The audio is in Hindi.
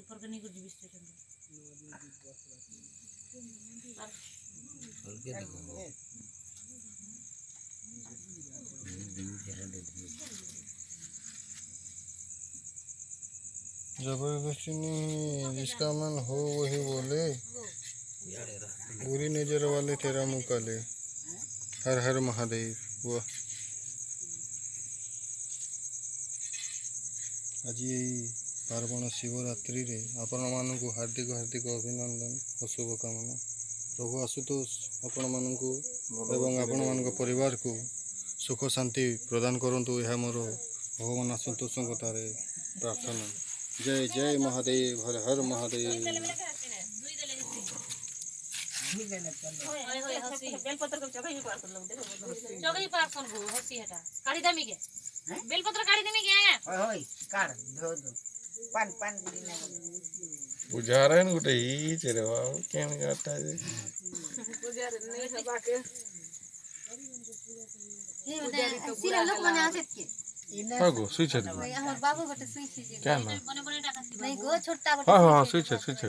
ऊपर के नहीं कर दी स्टेशन हल्के देखो जबरदस्ती नहीं, जिसका मन हो वही बोले। बुरी नजर वाले तेरा मुंह काले। हर हर महादेव। वाह, आज पार्वण शिवरात्रि रे आपण मानक हार्दिक हार्दिक अभिनंदन और शुभकामना। प्रभु आशुतोष आपण मानक एवं आपण मान परिवार को सुख शांति प्रदान करंतु, यह मोर भगवान आशुतोष प्रार्थना। जय जय महादेव, हर हर महादेव। बेलपत्र को चगई पार्सल लोग देखो चगई पार्सल हो हसी हटा काढ़ी दमी के बेलपत्र काढ़ी दमी के होय होय काढ धो धो पान पान दिना पुजारन गुटे ई चरे बाबू केन गाता है पुजार नहीं सभा के ये बता सिरा लोग मने आछत के हागो सुई छत हमर बाबू गोटे सुई छी क्या ना बने बने टाका नहीं गो छोटा हां हां सुई छत